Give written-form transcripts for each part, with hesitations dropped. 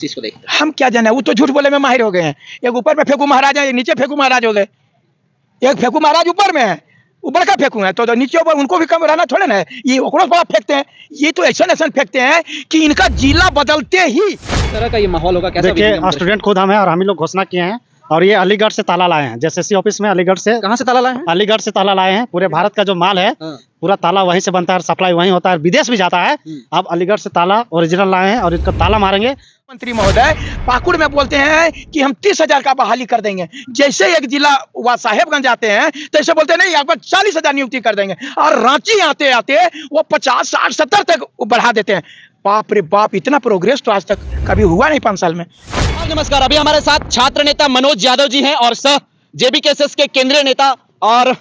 चीज को देखते हैं? हम क्या जाने, वो तो झूठ बोले में माहिर हो गए हैं। एक ऊपर में फेंकू महाराज है, एक नीचे फेंकू महाराज हो गए। एक फेंकू महाराज ऊपर में है, ऊपर का फेंकू है, तो नीचे ऊपर उनको भी कम रहना थोड़े ना है। ये ओकरो थोड़ा फेंकते हैं, ये तो ऐसा फेंकते हैं कि इनका जिला बदलते ही इस तरह का ये माहौल होगा कैसा? देखिए, स्टूडेंट खुद हम हैं और हम ही लोग घोषणा किए हैं। और ये अलीगढ़ से ताला लाए हैं, जेएसएससी ऑफिस में अलीगढ़ से। कहाँ से ताला लाए हैं? अलीगढ़ से ताला लाए हैं। पूरे भारत का जो माल है पूरा ताला वहीं से बनता है, सप्लाई वहीं होता है, विदेश भी जाता है। अब अलीगढ़ से ताला ओरिजिनल लाए हैं और इसका ताला मारेंगे। मंत्री महोदय पाकुड़ में बोलते हैं कि हम 30,000 का बहाली कर देंगे। जैसे एक जिला व साहेबगंज आते हैं तैसे बोलते हैं नहीं, यहाँ पर 40,000 नियुक्ति कर देंगे। और रांची आते आते वो 50, 60, 70 तक बढ़ा देते हैं। बाप रे बाप, इतना प्रोग्रेस तो आज तक कभी हुआ नहीं 5 साल में। नमस्कार, अभी हमारे साथ छात्र नेता मनोज यादव जी हैं और सह जेबीकेएसएस के केंद्रीय नेता और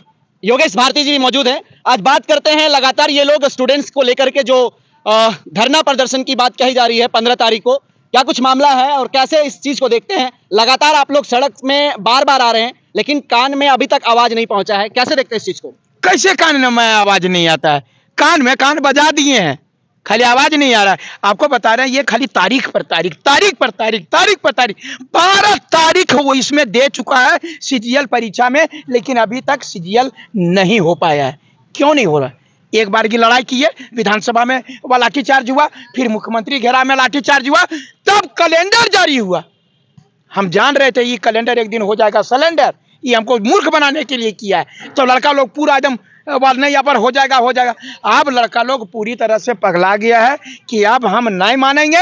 योगेश भारती जी भी मौजूद हैं। आज बात करते हैं, लगातार ये लोग स्टूडेंट्स को लेकर के जो धरना प्रदर्शन की बात कही जा रही है 15 तारीख को, क्या कुछ मामला है और कैसे इस चीज को देखते हैं? लगातार आप लोग सड़क में बार बार आ रहे हैं लेकिन कान में अभी तक आवाज नहीं पहुंचा है, कैसे देखते हैं इस चीज को? कैसे कान में आवाज नहीं आता है? कान में कान बजा दिए हैं, खाली आवाज नहीं आ रहा है। आपको बता रहे हैं ये खाली तारीख पर तारीख, तारीख पर तारीख, तारीख पर तारीख, 12 तारीख वो इसमें दे चुका है सीजीएल परीक्षा में, लेकिन अभी तक सीजीएल नहीं हो पाया है। क्यों नहीं हो रहा? एक बार की लड़ाई की है, विधानसभा में वह लाठीचार्ज हुआ, फिर मुख्यमंत्री घेरा में लाठीचार्ज हुआ, तब कैलेंडर जारी हुआ। हम जान रहे थे ये कैलेंडर एक दिन हो जाएगा सिलेंडर, ये हमको मूर्ख बनाने के लिए किया है। तो लड़का लोग पूरा एकदम नहीं, यहाँ पर हो जाएगा हो जाएगा। अब लड़का लोग पूरी तरह से पगला गया है कि अब हम नहीं मानेंगे।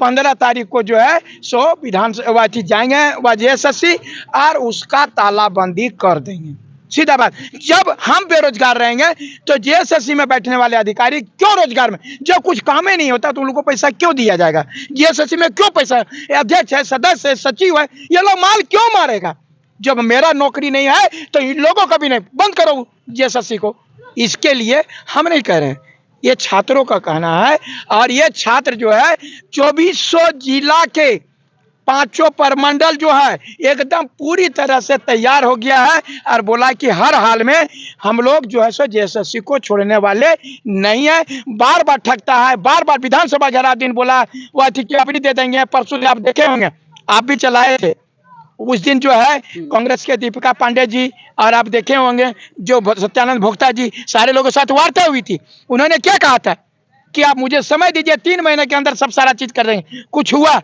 15 तारीख को जो है सो विधानसभा जाएंगे वह जेएसएससी और उसका तालाबंदी कर देंगे। सीधा बात, जब हम बेरोजगार रहेंगे तो जेएसएससी में बैठने वाले अधिकारी क्यों रोजगार में, जब कुछ काम ही नहीं होता तो उन लोगों को पैसा क्यों दिया जाएगा? जेएसएससी में क्यों पैसा? अध्यक्ष है, सदस्य है, सचिव है, ये लोग माल क्यों मारेगा? जब मेरा नौकरी नहीं है तो इन लोगों का भी नहीं, बंद करो जेएसएससी को। इसके लिए हम नहीं कह रहे हैं, ये छात्रों का कहना है। और ये छात्र जो है 2400 जिला के 5 प्रमंडल जो है एकदम पूरी तरह से तैयार हो गया है और बोला कि हर हाल में हम लोग जो है सो जेएसएससी को छोड़ने वाले नहीं है। बार बार ठगता है, बार बार विधानसभा घेरा दिन बोला वह टिकट दे देंगे। परसों आप देखे होंगे, आप भी चलाए थे उस दिन जो है कांग्रेस के दीपिका पांडे जी, और आप देखे होंगे जो सत्यानंद भोक्ता जी, सारे लोगों के साथ वार्ता हुई थी। उन्होंने क्या कहा था कि आप मुझे समय दीजिए, 3 महीने के अंदर सब सारा चीज कर देंगे। कुछ हुआ?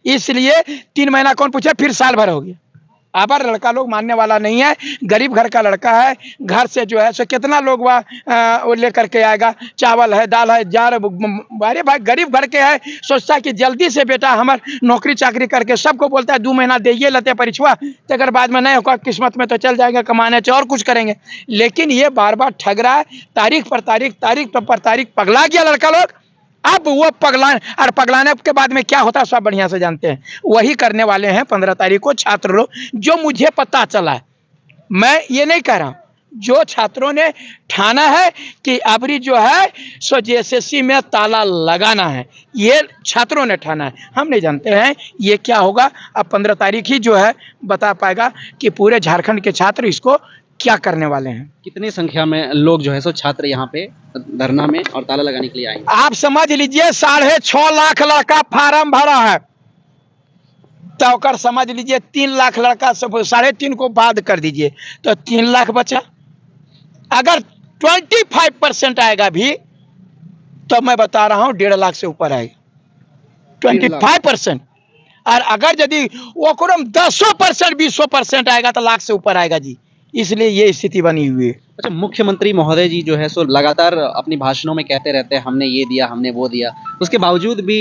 इसलिए 3 महीना कौन पूछे, फिर साल भर हो गया। अब लड़का लोग मानने वाला नहीं है। गरीब घर का लड़का है, घर से जो है सो कितना लोग वह लेकर के आएगा, चावल है, दाल है, जार। अरे भाई गरीब घर के है, सोचता है कि जल्दी से बेटा हमारे नौकरी चाकरी करके, सबको बोलता है 2 महीना दे ये लेते परीक्षा, तकर बाद में नहीं होगा किस्मत में तो चल जाएगा कमाने से और कुछ करेंगे। लेकिन ये बार बार ठग रहा है, तारीख पर तारीख, तारीख पर तारीख, पगला गया लड़का लोग। अब वो पगलाने के बाद में क्या होता है सब बढ़िया से जानते हैं। वही करने वाले हैं 15 तारीख को छात्र लोग, जो मुझे पता चला है। मैं ये नहीं कह रहा हूं, जो छात्रों ने ठाना है कि अबरी जो है सो जेएसएससी में ताला लगाना है, ये छात्रों ने ठाना है। हम नहीं जानते हैं ये क्या होगा। अब 15 तारीख ही जो है बता पाएगा कि पूरे झारखंड के छात्र इसको क्या करने वाले हैं। कितनी संख्या में लोग जो है सो छात्र यहाँ पे धरना में और ताला लगाने के लिए आएंगे? आप समझ लीजिए 6.5 लाख लड़का फार्म भरा है, तो समझ लीजिए 3 लाख लड़का, सब 3.5 को बाद कर दीजिए तो 3 लाख बचा। अगर 25% आएगा भी तो मैं बता रहा हूं 1.5 लाख से ऊपर आएगा 25%। और अगर यदि वो 10% 20% आएगा तो लाख से ऊपर आएगा जी। इसलिए ये स्थिति बनी हुई है। अच्छा, मुख्यमंत्री महोदय जी जो है सो लगातार अपनी भाषणों में कहते रहते हैं हमने ये दिया, हमने वो दिया, उसके बावजूद भी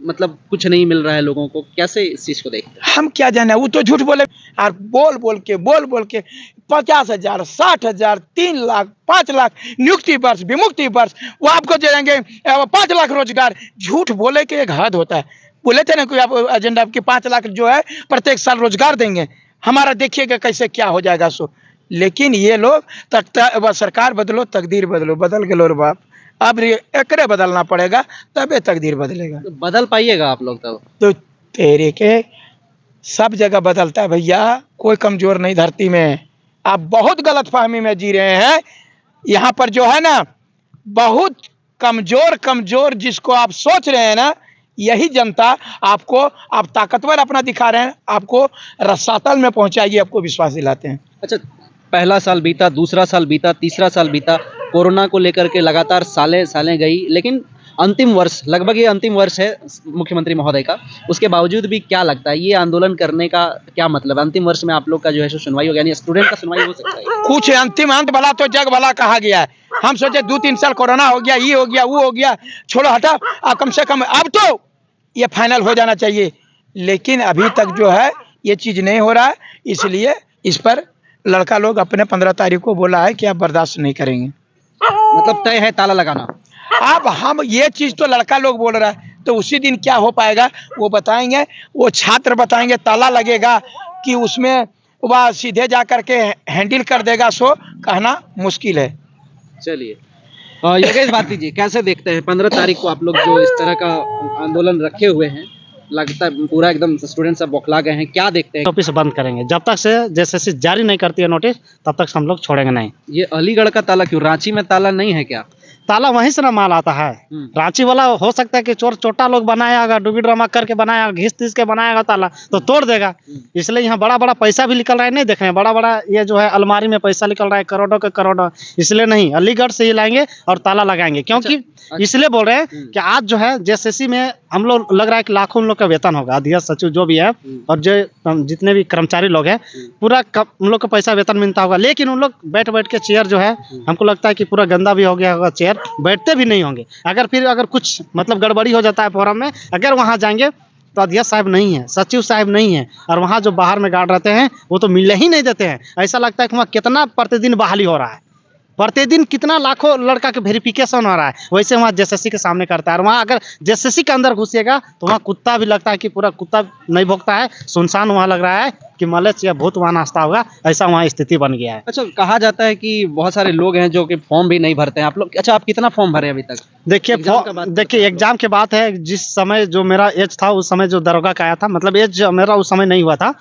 मतलब कुछ नहीं मिल रहा है लोगों को, कैसे इस चीज को देखते हैं? हम क्या जाने, वो तो झूठ बोले और बोल बोल के 50,000, 60,000, 3 लाख, 5 लाख नियुक्ति वर्ष, विमुक्ति वर्ष, वो आपको देंगे 5 लाख रोजगार। झूठ बोले के एक हद होता है। बोले थे ना कोई आप एजेंडा आपके 5 लाख जो है प्रत्येक साल रोजगार देंगे, हमारा देखिएगा कैसे क्या हो जाएगा सो। लेकिन ये लोग सरकार बदलो तकदीर बदलो, बदल गए लो बाप। अब एकरे बदलना पड़ेगा तबे तकदीर बदलेगा। तो बदल पाइएगा आप लोग तब? तो तेरे के सब जगह बदलता है भैया, कोई कमजोर नहीं धरती में। आप बहुत गलतफहमी में जी रहे हैं। यहाँ पर जो है ना बहुत कमजोर जिसको आप सोच रहे हैं ना, यही जनता आपको आप ताकतवर अपना दिखा रहे हैं, आपको रसातल में पहुंचाएगी, आपको विश्वास दिलाते हैं। अच्छा, पहला साल बीता, दूसरा साल बीता, तीसरा साल बीता, कोरोना को लेकर के लगातार सालें सालें गई, लेकिन अंतिम वर्ष, लगभग ये अंतिम वर्ष है मुख्यमंत्री महोदय का, उसके बावजूद भी क्या लगता है ये आंदोलन करने का क्या मतलब है? अंतिम वर्ष में आप लोग का जो है सो सुनवाई होगी, यानी स्टूडेंट का सुनवाई हो सकता है? कुछ अंतिम अंत भला तो जग भला कहा गया है। हम सोचे 2-3 साल कोरोना हो गया, ये हो गया, वो हो गया, छोड़ो हटा, कम से कम अब तो ये फाइनल हो जाना चाहिए, लेकिन अभी तक जो है ये चीज नहीं हो रहा है। इसलिए इस पर लड़का लोग अपने 15 तारीख को बोला है कि आप बर्दाश्त नहीं करेंगे। मतलब तय है ताला लगाना? अब हम ये चीज तो लड़का लोग बोल रहा है, तो उसी दिन क्या हो पाएगा वो बताएंगे, वो छात्र बताएंगे ताला लगेगा कि उसमें वह सीधे जा करके हैंडल कर देगा, सो कहना मुश्किल है। चलिए, योगेश भारती जी कैसे देखते हैं 15 तारीख को आप लोग जो इस तरह का आंदोलन रखे हुए हैं, लगता है पूरा एकदम स्टूडेंट सब बौखला गए हैं, क्या देखते हैं? ऑफिस बंद करेंगे जब तक से जेएसएससी जारी नहीं करती है नोटिस, तब तक हम लोग छोड़ेंगे नहीं। ये अलीगढ़ का ताला क्यों, रांची में ताला नहीं है क्या? ताला वहीं से ना माल आता है। रांची वाला हो सकता है कि चोर चोटा लोग बनाया होगा, डूबी ड्रामा करके बनाया, घिस तीस के बनाया होगा ताला, तो तोड़ देगा। इसलिए यहाँ बड़ा बड़ा पैसा भी निकल रहा है, नहीं देख रहे हैं, बड़ा बड़ा ये जो है अलमारी में पैसा निकल रहा है, करोड़ों के करोड़ों। इसलिए नहीं, अलीगढ़ से ही लाएंगे और ताला लगाएंगे, क्योंकि इसलिए बोल रहे हैं कि आज जो है जेएसएससी में हम लोग लग रहा है कि लाखों उन लोग का वेतन होगा, अध्यक्ष सचिव जो भी है और जो जितने भी कर्मचारी लोग हैं, पूरा उन लोग का पैसा वेतन मिलता होगा, लेकिन उन लोग बैठ बैठ के चेयर जो है, हमको लगता है कि पूरा गंदा भी हो गया होगा चेयर, बैठते भी नहीं होंगे। अगर कुछ मतलब गड़बड़ी हो जाता है फोरम में, अगर वहाँ जाएंगे तो अध्यक्ष साहब नहीं है, सचिव साहब नहीं है, और वहाँ जो बाहर में गार्ड रहते हैं वो तो मिलने ही नहीं देते हैं। ऐसा लगता है कि वहाँ कितना प्रतिदिन बहाली हो रहा है, प्रतिदिन कितना लाखों लड़का के वेरिफिकेशन हो रहा है, वैसे वहाँ जेएसएससी के सामने करता है। और वहाँ अगर जेएसएससी के अंदर घुसेगा तो वहाँ कुत्ता भी लगता है कि पूरा कुत्ता नहीं भोंकता है, सुनसान वहाँ लग रहा है कि मलेच या भूत वहाँ नाचता होगा, ऐसा वहाँ स्थिति बन गया है। अच्छा, कहा जाता है कि बहुत सारे लोग हैं जो कि फॉर्म भी नहीं भरते हैं, आप लोग, अच्छा आप कितना फॉर्म भरे अभी तक? देखिए एग्जाम के बात है, जिस समय जो मेरा एज था उस समय जो दरोगा का आया था, मतलब एज मेरा उस समय नहीं हुआ था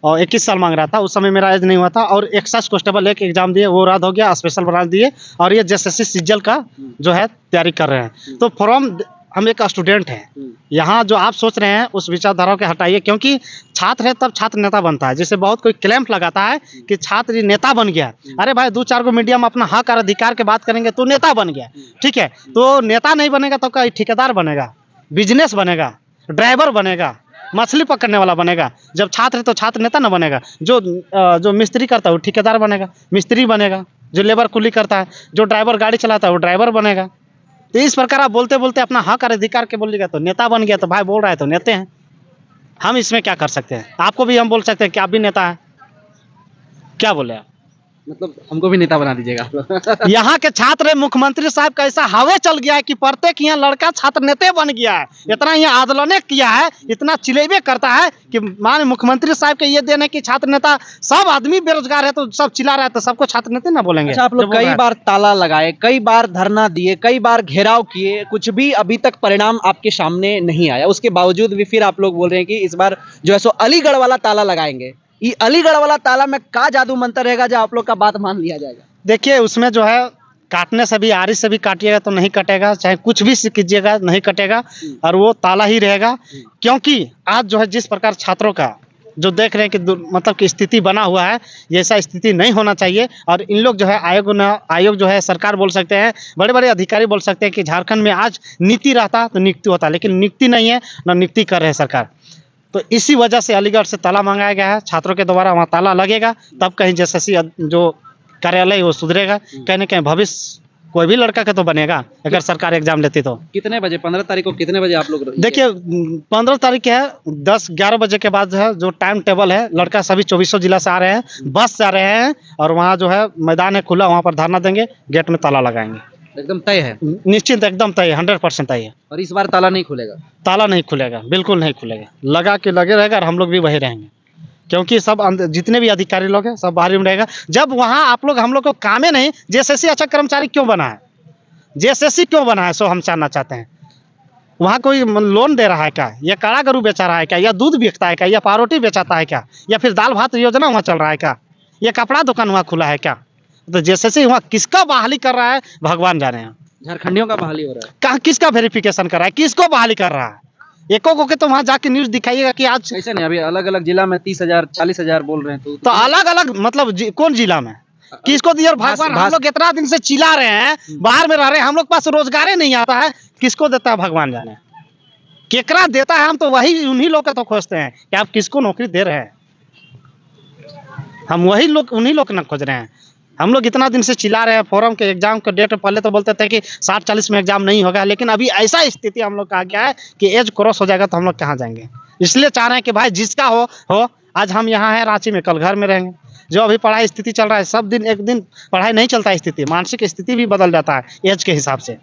और 21 साल मांग रहा था, उस समय मेरा एज नहीं हुआ था, और एक्साइज कांस्टेबल एक एग्जाम दिए, वो रद्द हो गया, स्पेशल ब्रांच दिए, और ये जेएसएससी सीजीएल का जो है तैयारी कर रहे हैं। तो फॉर्म, हम एक स्टूडेंट हैं, यहाँ जो आप सोच रहे हैं उस विचारधारा के हटाइए, क्योंकि छात्र है तब छात्र नेता बनता है। जैसे बहुत कोई क्लैम्प लगाता है कि छात्र नेता बन गया, अरे भाई 2-4 गो मीडिया में अपना हक और अधिकार के बात करेंगे तो नेता बन गया, ठीक है। तो नेता नहीं बनेगा तो कहीं ठेकेदार बनेगा, बिजनेस बनेगा, ड्राइवर बनेगा, मछली पकड़ने वाला बनेगा। जब छात्र है तो छात्र नेता ना बनेगा। जो मिस्त्री करता है वो ठेकेदार बनेगा, मिस्त्री बनेगा। जो लेबर कुली करता है, जो ड्राइवर गाड़ी चलाता है वो ड्राइवर बनेगा। तो इस प्रकार आप बोलते बोलते अपना हक और अधिकार के बोलिएगा तो नेता बन गया, तो भाई बोल रहा है तो नेता हैं। हम इसमें क्या कर सकते हैं? आपको भी हम बोल सकते हैं कि आप भी नेता हैं, क्या बोले आप? मतलब हमको भी नेता बना दीजिएगा। यहाँ के छात्र मुख्यमंत्री साहब का ऐसा हवे चल गया है कि प्रत्येक यहाँ लड़का छात्र नेता बन गया है। इतना यहाँ आंदोलन किया है, इतना चिलेबे करता है कि मान मुख्यमंत्री साहब के ये देने की छात्र नेता, सब आदमी बेरोजगार है तो सब चिल्ला रहा है, तो सबको छात्र नेता ना बोलेंगे? अच्छा, आप लोग कई बार ताला लगाए, कई बार धरना दिए, कई बार घेराव किए, कुछ भी अभी तक परिणाम आपके सामने नहीं आया, उसके बावजूद भी फिर आप लोग बोल रहे हैं कि इस बार जो है सो अलीगढ़ वाला ताला लगाएंगे। ये अलीगढ़ वाला ताला में का जादू मंत्र रहेगा जो आप लोग का बात मान लिया जाएगा? देखिए उसमें जो है काटने से भी, आरी से भी काटिएगा तो नहीं कटेगा, चाहे कुछ भी कीजिएगा नहीं कटेगा, और वो ताला ही रहेगा। क्योंकि आज जो है जिस प्रकार छात्रों का जो देख रहे हैं कि मतलब कि स्थिति बना हुआ है, ये ऐसा स्थिति नहीं होना चाहिए। और इन लोग जो है आयोग जो है सरकार बोल सकते हैं, बड़े बड़े अधिकारी बोल सकते हैं कि झारखंड में आज नीति रहता तो नियुक्ति होता, लेकिन नियुक्ति नहीं है, ना नियुक्ति कर रहे हैं सरकार। तो इसी वजह से अलीगढ़ से ताला मंगाया गया है, छात्रों के द्वारा वहाँ ताला लगेगा, तब कहीं जेएसएससी जो कार्यालय वो सुधरेगा, कहीं ना कहीं भविष्य कोई भी लड़का का तो बनेगा अगर सरकार एग्जाम लेती तो। कितने बजे 15 तारीख को कितने बजे आप लोग? देखिए 15 तारीख है 10-11 बजे के बाद जो है जो टाइम टेबल है, लड़का सभी 24 जिला से आ रहे हैं, बस से आ रहे हैं, और वहाँ जो है मैदान है खुला, वहाँ पर धरना देंगे, गेट में ताला लगाएंगे। एकदम तय है? निश्चित, एकदम तय है, 100% तय है। और इस बार ताला नहीं खुलेगा? ताला नहीं खुलेगा, बिल्कुल नहीं खुलेगा, लगा के लगे रहेगा, और हम लोग भी वही रहेंगे, क्योंकि सब जितने भी अधिकारी लोग हैं सब बाहर में रहेगा। जब वहाँ हम लोग को कामे नहीं, जेएसएससी अच्छा कर्मचारी क्यों बना है, जेएसएससी क्यों बना है, सो हम जानना चाहते हैं। वहाँ कोई लोन दे रहा है क्या, या काला गरू बेचा रहा है क्या, या दूध बेचता है क्या, या पारोटी बेचाता है क्या, या फिर दाल भात योजना वहाँ चल रहा है क्या, या कपड़ा दुकान वहाँ खुला है क्या? तो जेएसएससी वहाँ किसका बहाली कर रहा है भगवान जाने हैं। झारखंडियों का बहाली हो रहा है? कहाँ किसका वेरिफिकेशन कर रहा है, किसको बहाली कर रहा है? एको को के तो वहाँ जाके न्यूज दिखाइएगा कि आज ऐसा नहीं, अभी अलग अलग जिला में 30,000 40,000 बोल रहे हैं तो अलग अलग मतलब कौन जिला में किसको दिया? और भगवान, हम लोग इतना दिन से चिल्ला रहे हैं, बाहर में रह रहे हैं, हम लोग पास रोजगार नहीं आता है, किसको देता है भगवान जाने, केकरा देता है? हम तो वही उन्हीं लोग का तो खोजते हैं कि आप किसको नौकरी दे रहे हैं, हम वही लोग उन्हीं लोग ना खोज रहे हैं। हम लोग इतना दिन से चिल्ला रहे हैं, फोरम के एग्जाम के डेट पहले तो बोलते थे कि 60-40 में एग्जाम नहीं होगा, लेकिन अभी ऐसा स्थिति हम लोग का आ गया है कि एज क्रॉस हो जाएगा तो हम लोग कहाँ जाएंगे। इसलिए चाह रहे हैं कि भाई जिसका हो, आज हम यहाँ हैं रांची में, कल घर में रहेंगे। जो अभी पढ़ाई स्थिति चल रहा है, सब दिन एक दिन पढ़ाई नहीं चलता है, स्थिति मानसिक स्थिति भी बदल जाता है एज के हिसाब से,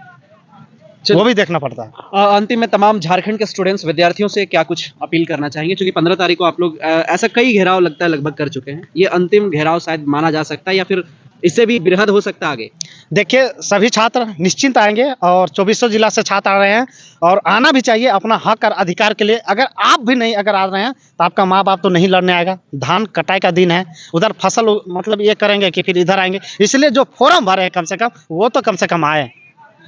वो भी देखना पड़ता है। अंतिम में तमाम झारखंड के स्टूडेंट्स विद्यार्थियों से क्या कुछ अपील करना चाहेंगे? क्योंकि 15 तारीख को आप लोग ऐसा कई घेराव लगता है लगभग कर चुके हैं, ये अंतिम घेराव शायद माना जा सकता है या फिर इससे भी बृहद हो सकता है आगे? देखिए, सभी छात्र निश्चिंत आएंगे और 2400 जिला से छात्र आ रहे हैं और आना भी चाहिए अपना हक और अधिकार के लिए। अगर आप भी नहीं अगर आ रहे हैं तो आपका माँ बाप तो नहीं लड़ने आएगा, धान कटाई का दिन है, उधर फसल मतलब ये करेंगे कि फिर इधर आएंगे। इसलिए जो फॉर्म भरे हैं कम से कम, वो तो कम से कम आए।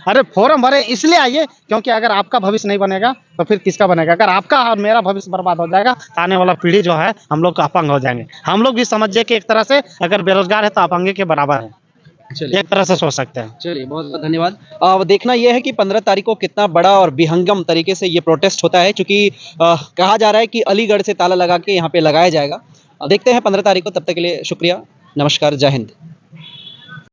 अरे फॉर्म भरे इसलिए आइए क्योंकि अगर आपका भविष्य नहीं बनेगा तो फिर किसका बनेगा? अगर आपका और मेरा भविष्य बर्बाद हो जाएगा तो आने वाला पीढ़ी जो है हम लोग अपंग हो जाएंगे। हम लोग भी समझिए कि एक तरह से अगर बेरोजगार है तो अपंगे के बराबर है, चलिए, एक तरह से सोच सकते हैं। चलिए, बहुत बहुत धन्यवाद। अब देखना यह है कि 15 तारीख को कितना बड़ा और विहंगम तरीके से ये प्रोटेस्ट होता है, क्योंकि कहा जा रहा है कि अलीगढ़ से ताला लगा के यहाँ पे लगाया जाएगा। देखते हैं 15 तारीख को। तब तक के लिए शुक्रिया, नमस्कार, जय हिंद।